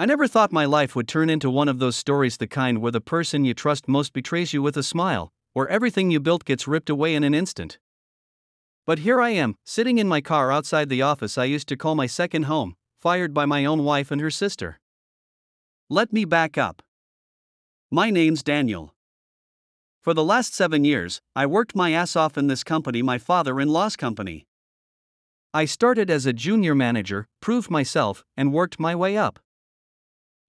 I never thought my life would turn into one of those stories, the kind where the person you trust most betrays you with a smile, or everything you built gets ripped away in an instant. But here I am, sitting in my car outside the office I used to call my second home, fired by my own wife and her sister. Let me back up. My name's Daniel. For the last 7 years, I worked my ass off in this company, my father-in-law's company. I started as a junior manager, proved myself, and worked my way up.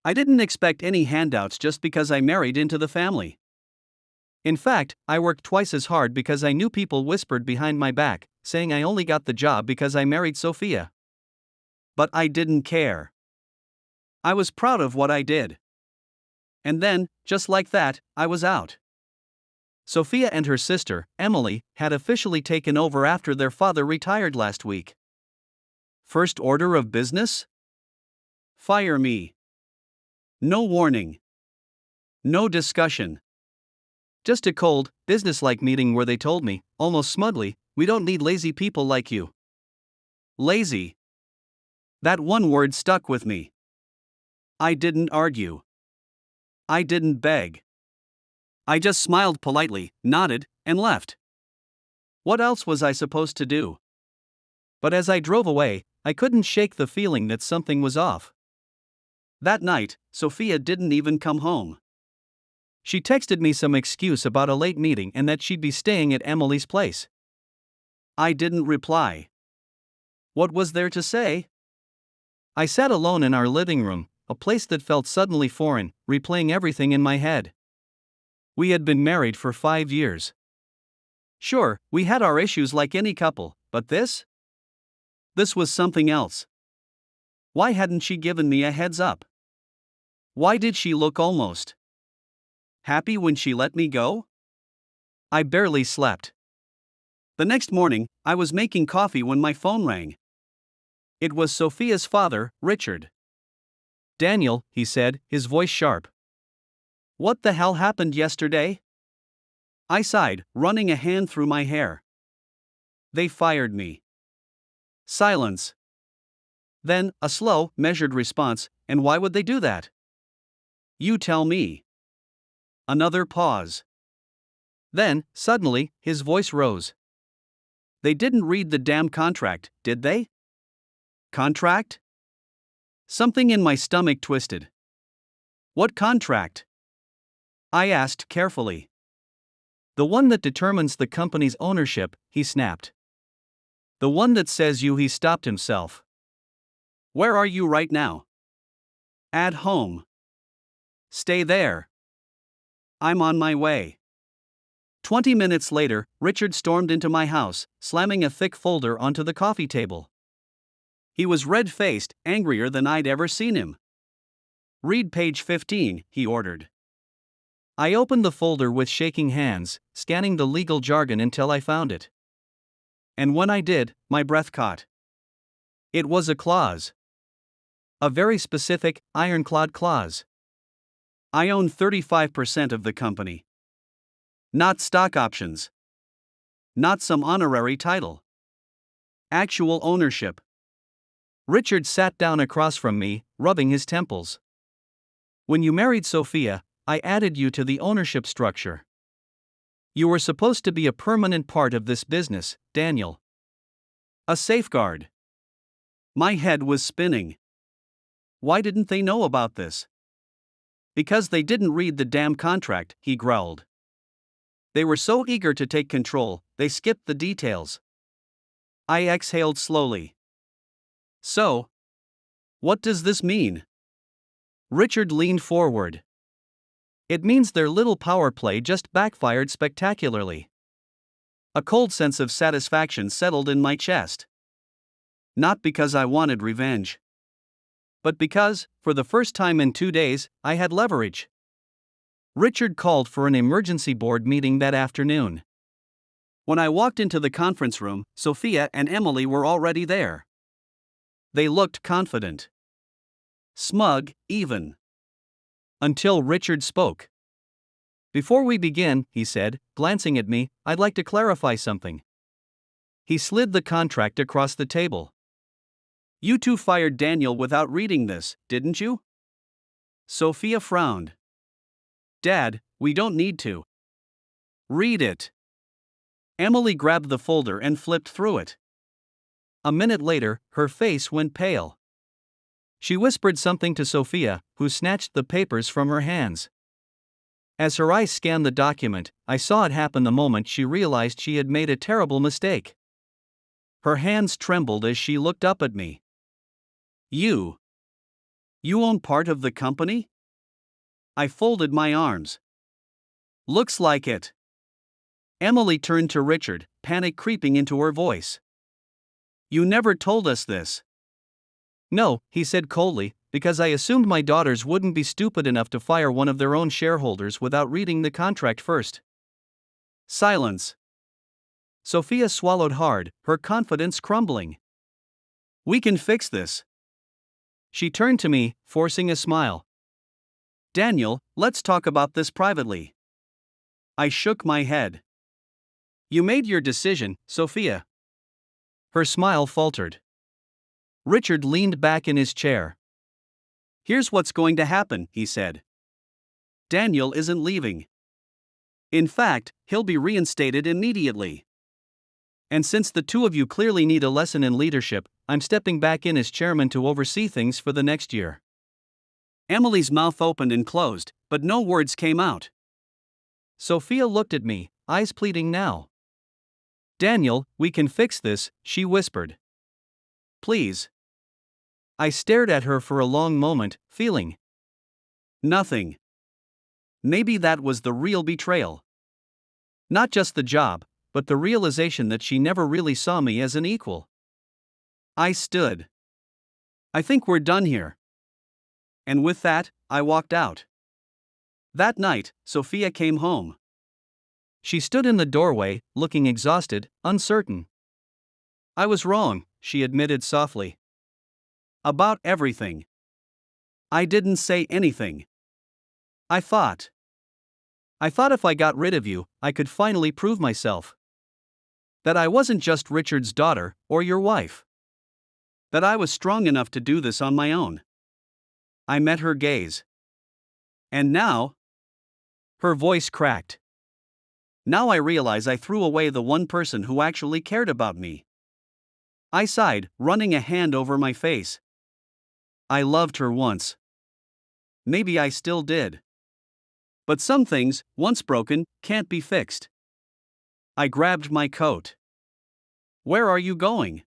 I didn't expect any handouts just because I married into the family. In fact, I worked twice as hard because I knew people whispered behind my back, saying I only got the job because I married Sophia. But I didn't care. I was proud of what I did. And then, just like that, I was out. Sophia and her sister, Emily, had officially taken over after their father retired last week. First order of business? Fire me. No warning. No discussion. Just a cold, businesslike meeting where they told me, almost smugly, "We don't need lazy people like you." Lazy. That one word stuck with me. I didn't argue. I didn't beg. I just smiled politely, nodded, and left. What else was I supposed to do? But as I drove away, I couldn't shake the feeling that something was off. That night, Sophia didn't even come home. She texted me some excuse about a late meeting and that she'd be staying at Emily's place. I didn't reply. What was there to say? I sat alone in our living room, a place that felt suddenly foreign, replaying everything in my head. We had been married for 5 years. Sure, we had our issues like any couple, but this? This was something else. Why hadn't she given me a heads up? Why did she look almost happy when she let me go? I barely slept. The next morning, I was making coffee when my phone rang. It was Sophia's father, Richard. "Daniel," he said, his voice sharp. "What the hell happened yesterday?" I sighed, running a hand through my hair. "They fired me." Silence. Then, a slow, measured response, "And why would they do that?" "You tell me." Another pause. Then, suddenly, his voice rose. "They didn't read the damn contract, did they?" Contract? Something in my stomach twisted. "What contract?" I asked carefully. "The one that determines the company's ownership," he snapped. "The one that says he stopped himself." "Where are you right now?" "At home." "Stay there." "I'm on my way." 20 minutes later, Richard stormed into my house, slamming a thick folder onto the coffee table. He was red-faced, angrier than I'd ever seen him. "Read page 15, he ordered. I opened the folder with shaking hands, scanning the legal jargon until I found it. And when I did, my breath caught. It was a clause. A very specific, ironclad clause. I own 35% of the company. Not stock options. Not some honorary title. Actual ownership. Richard sat down across from me, rubbing his temples. "When you married Sophia, I added you to the ownership structure. You were supposed to be a permanent part of this business, Daniel. A safeguard." My head was spinning. Why didn't they know about this? "Because they didn't read the damn contract," he growled. "They were so eager to take control, they skipped the details." I exhaled slowly. "So, what does this mean?" Richard leaned forward. "It means their little power play just backfired spectacularly." A cold sense of satisfaction settled in my chest. Not because I wanted revenge, but because, for the first time in 2 days, I had leverage. Richard called for an emergency board meeting that afternoon. When I walked into the conference room, Sophia and Emily were already there. They looked confident. Smug, even. Until Richard spoke. "Before we begin," he said, glancing at me, "I'd like to clarify something." He slid the contract across the table. "You two fired Daniel without reading this, didn't you?" Sophia frowned. Dad, we don't need to. Read it. Emily grabbed the folder and flipped through it. A minute later, her face went pale. She whispered something to Sophia, who snatched the papers from her hands. As her eyes scanned the document, I saw it happen the moment she realized she had made a terrible mistake. Her hands trembled as she looked up at me. You own part of the company? I folded my arms. Looks like it. Emily turned to Richard, panic creeping into her voice. You never told us this. No, he said coldly, because I assumed my daughters wouldn't be stupid enough to fire one of their own shareholders without reading the contract first. Silence. Sophia swallowed hard, her confidence crumbling. We can fix this. She turned to me, forcing a smile. Daniel, let's talk about this privately. I shook my head. You made your decision, Sophia. Her smile faltered. Richard leaned back in his chair. Here's what's going to happen, he said. Daniel isn't leaving. In fact, he'll be reinstated immediately. And since the two of you clearly need a lesson in leadership, I'm stepping back in as chairman to oversee things for the next year. Emily's mouth opened and closed, but no words came out. Sophia looked at me, eyes pleading now. Daniel, we can fix this, she whispered. Please. I stared at her for a long moment, feeling nothing. Maybe that was the real betrayal. Not just the job, but the realization that she never really saw me as an equal. I stood. I think we're done here. And with that, I walked out. That night, Sophia came home. She stood in the doorway, looking exhausted, uncertain. I was wrong, she admitted softly. About everything. I didn't say anything. I thought if I got rid of you, I could finally prove myself. That I wasn't just Richard's daughter, or your wife. That I was strong enough to do this on my own. I met her gaze. And now? Her voice cracked. Now I realize I threw away the one person who actually cared about me. I sighed, running a hand over my face. I loved her once. Maybe I still did. But some things, once broken, can't be fixed. I grabbed my coat. Where are you going?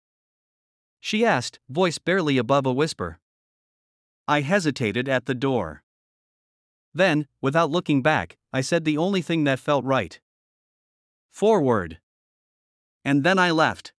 She asked, voice barely above a whisper. I hesitated at the door. Then, without looking back, I said the only thing that felt right. Forward. And then I left.